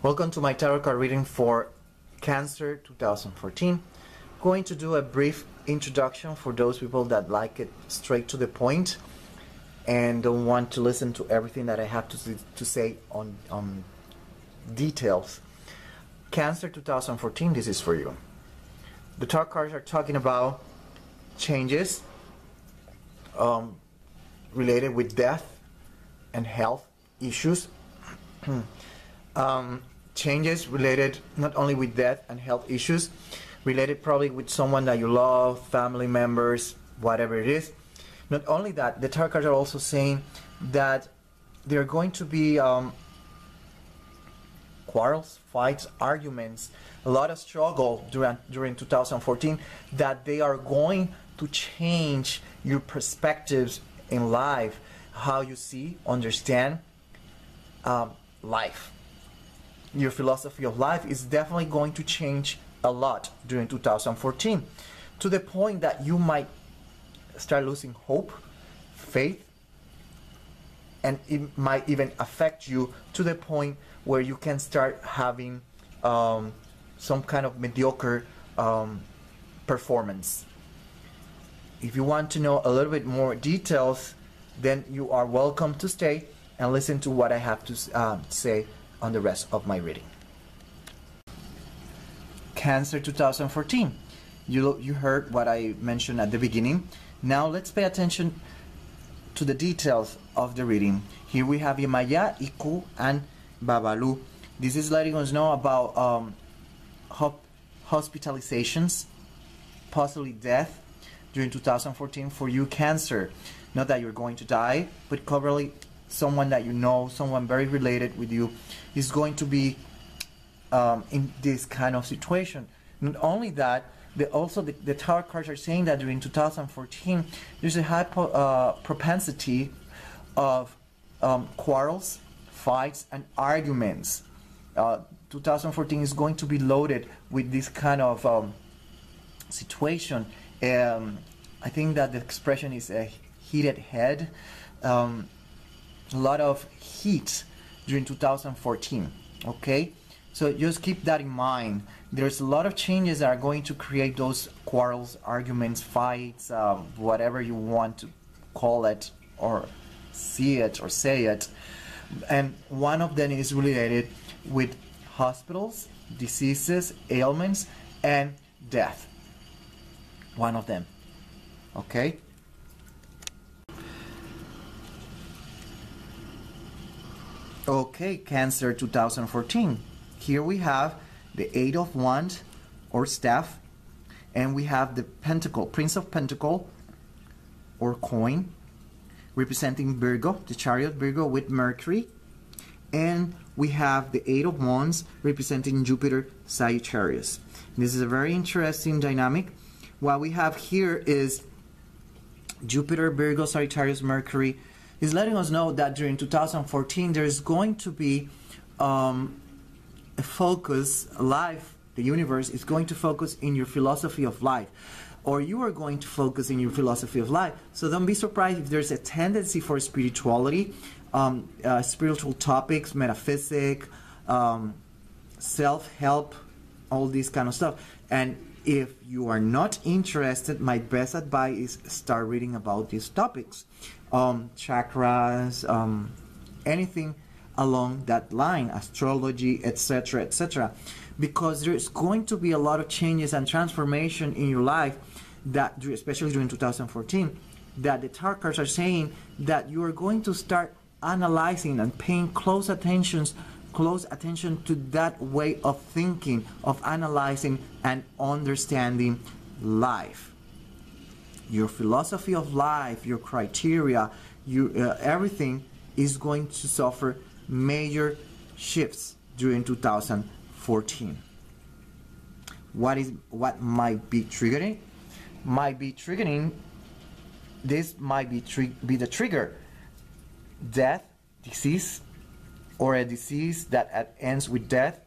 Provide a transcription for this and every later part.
Welcome to my tarot card reading for Cancer 2014. Going to do a brief introduction for those people that like it straight to the point and don't want to listen to everything that I have to say on details. Cancer 2014, this is for you. The tarot cards are talking about changes related with death and health issues. Changes related not only with death and health issues, related probably with someone that you love, family members, whatever it is. Not only that, the tarot cards are also saying that there are going to be quarrels, fights, arguments, a lot of struggle during 2014, that they are going to change your perspectives in life, how you see, understand life. Your philosophy of life is definitely going to change a lot during 2014, to the point that you might start losing hope, faith, and it might even affect you to the point where you can start having some kind of mediocre performance. If you want to know a little bit more details, then you are welcome to stay and listen to what I have to say on the rest of my reading. Cancer 2014. You heard what I mentioned at the beginning. Now let's pay attention to the details of the reading. Here we have Yemaya, Iku, and Babalu. This is letting us know about hospitalizations, possibly death during 2014 for you, Cancer. Not that you're going to die, but probably someone that you know, someone very related with you, is going to be in this kind of situation. Not only that, the tarot cards are saying that during 2014 there's a high propensity of quarrels, fights, and arguments. 2014 is going to be loaded with this kind of situation. I think that the expression is a heated head. A lot of heat during 2014. Okay, so just keep that in mind. There's a lot of changes that are going to create those quarrels, arguments, fights, whatever you want to call it or see it or say it. And one of them is related with hospitals, diseases, ailments, and death. One of them. Okay. Okay, Cancer 2014. Here we have the Eight of Wands or staff, and we have the Pentacle, Prince of Pentacle or coin, representing Virgo, the Chariot Virgo with Mercury, and we have the Eight of Wands representing Jupiter, Sagittarius. This is a very interesting dynamic. What we have here is Jupiter, Virgo, Sagittarius, Mercury is letting us know that during 2014 there's going to be a focus, life, the universe is going to focus in your philosophy of life, or you are going to focus in your philosophy of life. So don't be surprised if there's a tendency for spirituality, spiritual topics, metaphysics, self-help, all this kind of stuff. And if you are not interested, my best advice is start reading about these topics. Chakras, anything along that line, astrology, etc., etc., because there's going to be a lot of changes and transformation in your life, that especially during 2014, that the tarot cards are saying that you are going to start analyzing and paying close attention to that way of thinking, of analyzing and understanding life. Your philosophy of life, your criteria, everything is going to suffer major shifts during 2014. What might be triggering? This might be the trigger. Death, disease, or a disease that ends with death.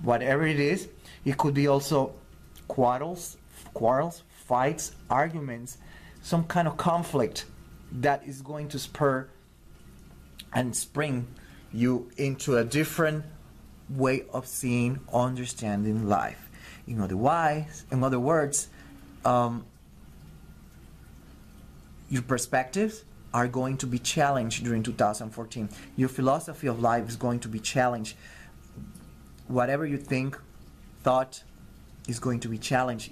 Whatever it is, it could be also quarrels, fights, arguments, some kind of conflict that is going to spur and spring you into a different way of seeing, understanding life. In other words, your perspectives are going to be challenged during 2014. Your philosophy of life is going to be challenged. Whatever you think, thought is going to be challenged.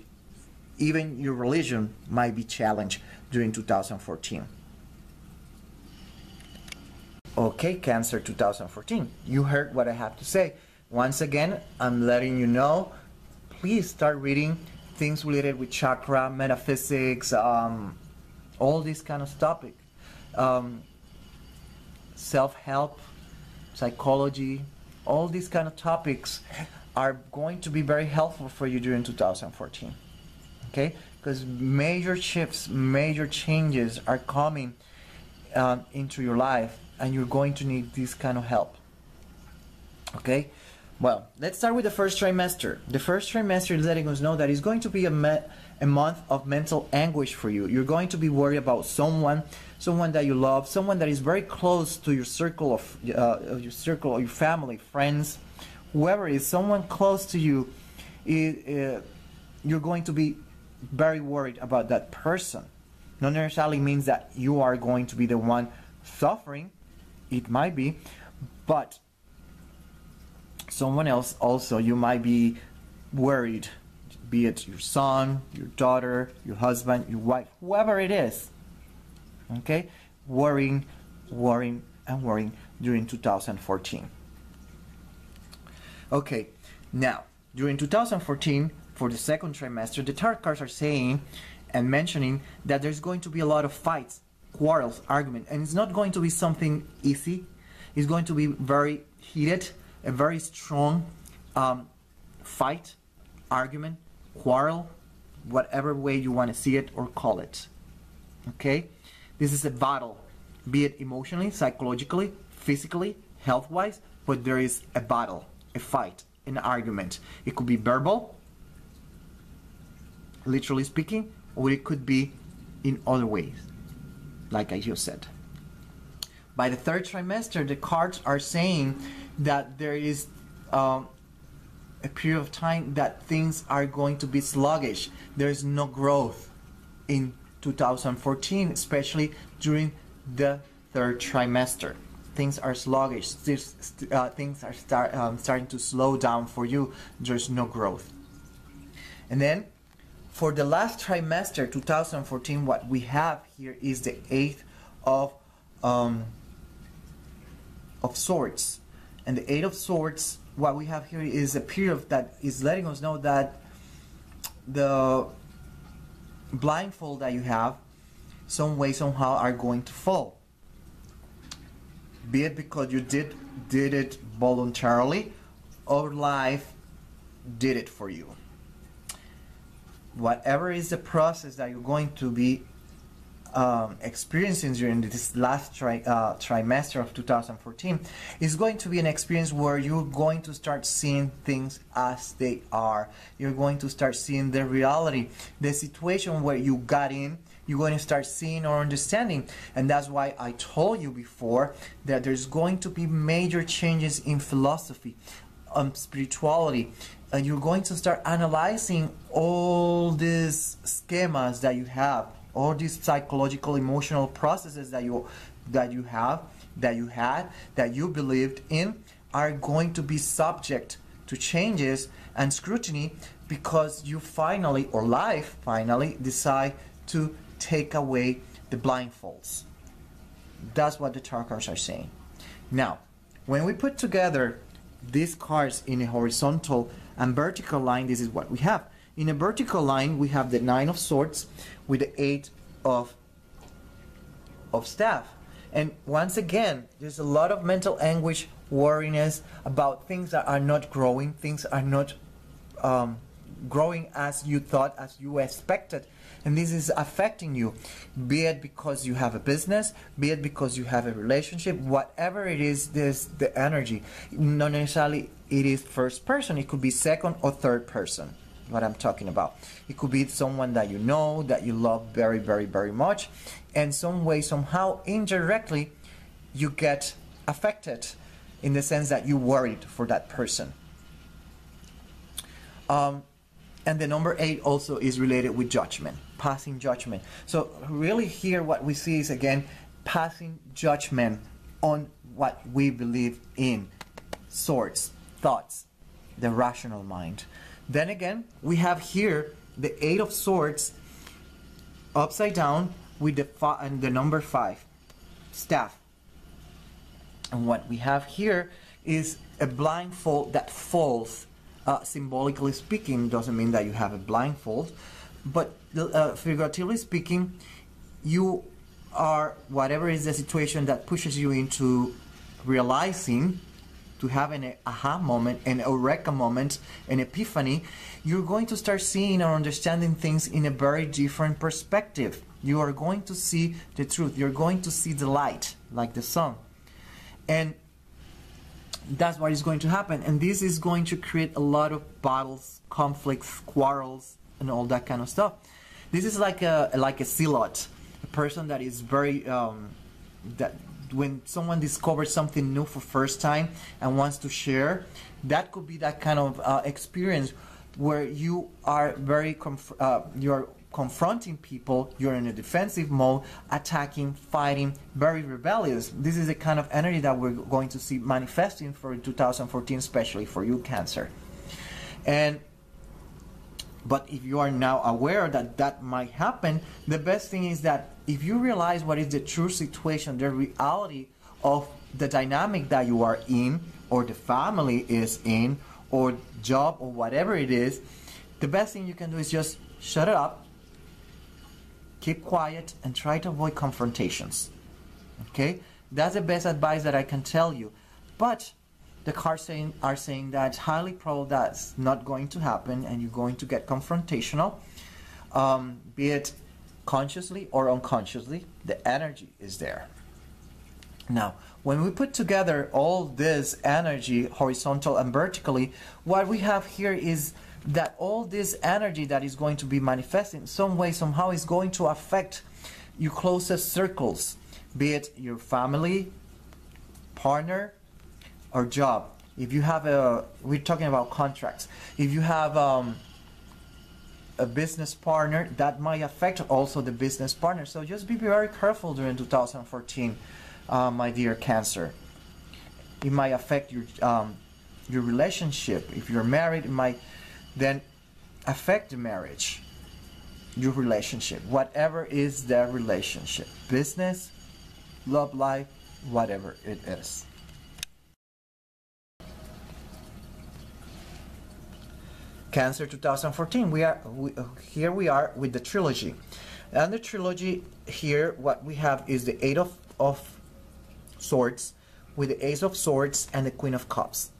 Even your religion might be challenged during 2014. Okay, Cancer 2014. You heard what I have to say. Once again, I'm letting you know, please start reading things related with chakra, metaphysics, all these kind of topics. Self-help, psychology, all these kind of topics are going to be very helpful for you during 2014. Okay? Because major shifts, major changes are coming into your life, and you're going to need this kind of help. Okay? Well, let's start with the first trimester. The first trimester is letting us know that it's going to be a month of mental anguish for you. You're going to be worried about someone that you love, someone that is very close to your circle of your family, friends, whoever is, someone close to you. You're going to be very worried about that person. Not necessarily means that you are going to be the one suffering. It might be, but someone else also, you might be worried, be it your son, your daughter, your husband, your wife, whoever it is. Okay? Worrying during 2014. Okay, now, during 2014, for the second trimester, the tarot cards are saying and mentioning that there's going to be a lot of fights, quarrels, argument, and it's not going to be something easy. It's going to be very heated, a very strong fight, argument, quarrel, whatever way you want to see it or call it. Okay? This is a battle, be it emotionally, psychologically, physically, health-wise, but there is a battle, a fight, an argument. It could be verbal, literally speaking, or it could be in other ways, like I just said. By the third trimester, the cards are saying that there is a period of time that things are going to be sluggish. There's no growth in 2014, especially during the third trimester. Things are sluggish. Things are starting to slow down for you. There's no growth. And then for the last trimester, 2014, what we have here is the Eight of Swords. And the Eight of Swords, what we have here is a period that is letting us know that the blindfold that you have, some way, somehow, are going to fall. Be it because you did it voluntarily, or life did it for you. Whatever is the process that you're going to be experiencing during this last trimester of 2014 is going to be an experience where you're going to start seeing things as they are. You're going to start seeing the reality, the situation where you got in. You're going to start seeing or understanding, and that's why I told you before that there's going to be major changes in philosophy, spirituality. You're going to start analyzing all these schemas that you have, all these psychological, emotional processes that you had, that you believed in, are going to be subject to changes and scrutiny because you finally, or life finally, decide to take away the blindfolds. That's what the tarot cards are saying. Now, when we put together these cards in a horizontal and vertical line, this is what we have. In a vertical line, we have the Nine of Swords with the Eight of Staff. And once again, there's a lot of mental anguish, worriness about things that are not growing, things are not growing as you thought, as you expected. And this is affecting you, be it because you have a business, be it because you have a relationship, whatever it is, there's the energy. Not necessarily it is first person, it could be second or third person, what I'm talking about. It could be someone that you know, that you love very, very, very much, and some way, somehow, indirectly, you get affected in the sense that you worried for that person. And the number 8 also is related with judgment, passing judgment. So really here what we see is, again, passing judgment on what we believe in, swords, thoughts, the rational mind. Then again, we have here the 8 of swords upside down with the number 5, staff. And what we have here is a blindfold that falls. Symbolically speaking, doesn't mean that you have a blindfold, but figuratively speaking, you are, whatever is the situation that pushes you into realizing, to have an aha moment, an eureka moment, an epiphany, you're going to start seeing or understanding things in a very different perspective. You are going to see the truth. You're going to see the light, like the sun. And that's what is going to happen. And this is going to create a lot of battles, conflicts, quarrels, and all that kind of stuff. This is like a zealot, a person that is very, that when someone discovers something new for first time and wants to share, that could be that kind of experience where you are very, you're confronting people, you're in a defensive mode, attacking, fighting, very rebellious. This is the kind of energy that we're going to see manifesting for 2014, especially for you, Cancer. But if you are now aware that that might happen, the best thing is that if you realize what is the true situation, the reality of the dynamic that you are in, or the family is in, or job, or whatever it is, the best thing you can do is just shut it up, keep quiet, and try to avoid confrontations. Okay? That's the best advice that I can tell you. But the cards are saying that it's highly probable that's not going to happen, and you're going to get confrontational, be it consciously or unconsciously. The energy is there. Now, when we put together all this energy, horizontal and vertically, what we have here is that all this energy that is going to be manifesting some way, somehow, is going to affect your closest circles, be it your family, partner, or job. If you have we're talking about contracts. If you have a business partner, that might affect also the business partner. So just be very careful during 2014, my dear Cancer. It might affect your relationship. If you're married, it might then affect the marriage, your relationship, whatever is the relationship, business, love life, whatever it is. Cancer 2014, here we are with the trilogy. And the trilogy here, what we have is the 8 of Swords with the Ace of Swords and the Queen of Cups.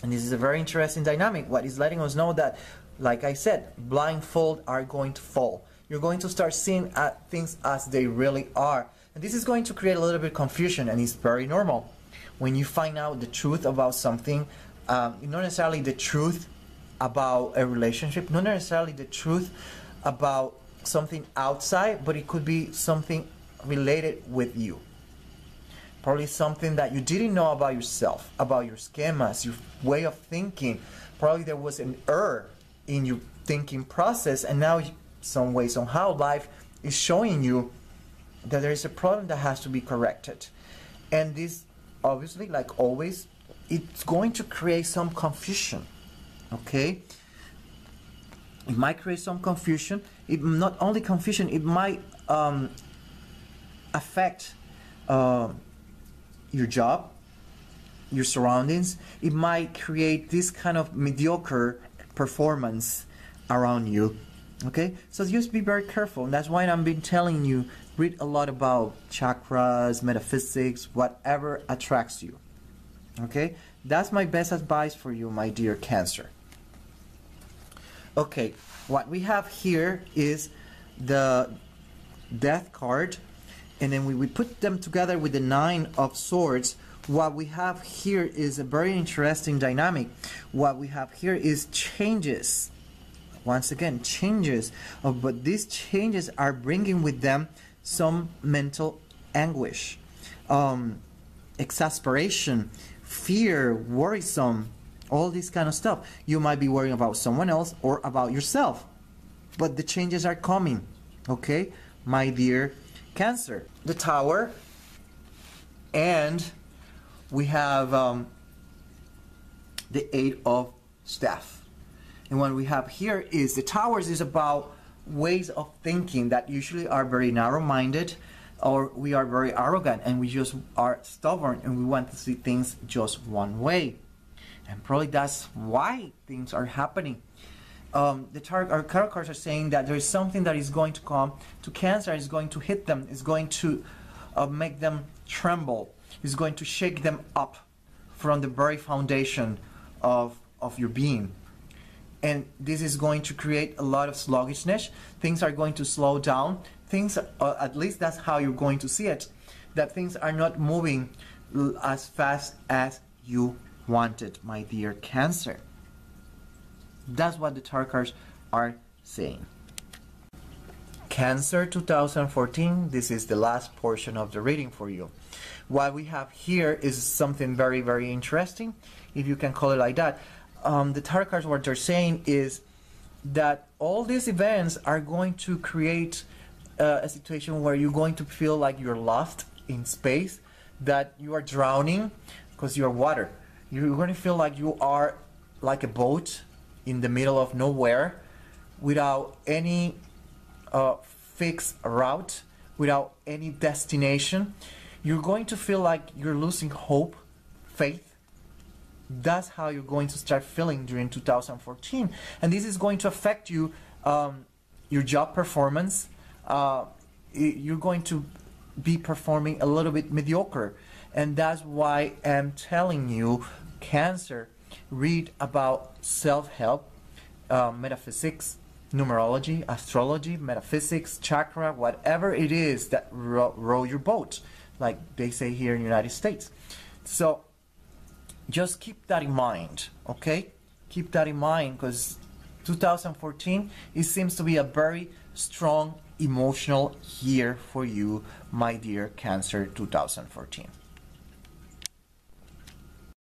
And this is a very interesting dynamic. What is letting us know that, like I said, blindfold are going to fall. You're going to start seeing things as they really are. And this is going to create a little bit of confusion, and it's very normal. When you find out the truth about something, not necessarily the truth about a relationship, not necessarily the truth about something outside, but it could be something related with you. Probably something that you didn't know about yourself, about your schemas, your way of thinking. Probably there was an error in your thinking process, and now some way, somehow, life is showing you that there is a problem that has to be corrected. And this, obviously, like always, it's going to create some confusion. Okay? It might create some confusion. It not only confusion, it might affect your job, your surroundings. It might create this kind of mediocre performance around you. Okay, so just be very careful. And that's why I've been telling you, read a lot about chakras, metaphysics, whatever attracts you. Okay, that's my best advice for you, my dear Cancer. Okay, what we have here is the Death card, and then we put them together with the 9 of Swords. What we have here is a very interesting dynamic. What we have here is changes. Once again, changes. But these changes are bringing with them some mental anguish. exasperation, fear, worrisome, all this kind of stuff. You might be worrying about someone else or about yourself. But the changes are coming, okay, my dear Cancer. The Tower, and we have the Eight of Staff. And what we have here is the Towers is about ways of thinking that usually are very narrow-minded, or we are very arrogant and we just are stubborn and we want to see things just one way. And probably that's why things are happening. Our tarot cards are saying that there is something that is going to come to Cancer, is going to hit them, is going to make them tremble, is going to shake them up from the very foundation of your being. And this is going to create a lot of sluggishness. Things are going to slow down. Things, at least that's how you're going to see it, that things are not moving as fast as you wanted, my dear Cancer. That's what the tarot cards are saying. Cancer 2014, this is the last portion of the reading for you. What we have here is something very, very interesting, if you can call it like that. The tarot cards, what they're saying is that all these events are going to create a situation where you're going to feel like you're lost in space, that you are drowning because you're water. You're going to feel like you are like a boat in the middle of nowhere, without any fixed route, without any destination. You're going to feel like you're losing hope, faith. That's how you're going to start feeling during 2014. And this is going to affect you, your job performance. You're going to be performing a little bit mediocre. And that's why I'm telling you, Cancer, read about self-help, metaphysics, numerology, astrology, metaphysics, chakra, whatever it is that row your boat, like they say here in the United States. So just keep that in mind, okay? Keep that in mind, because 2014, it seems to be a very strong emotional year for you, my dear Cancer 2014.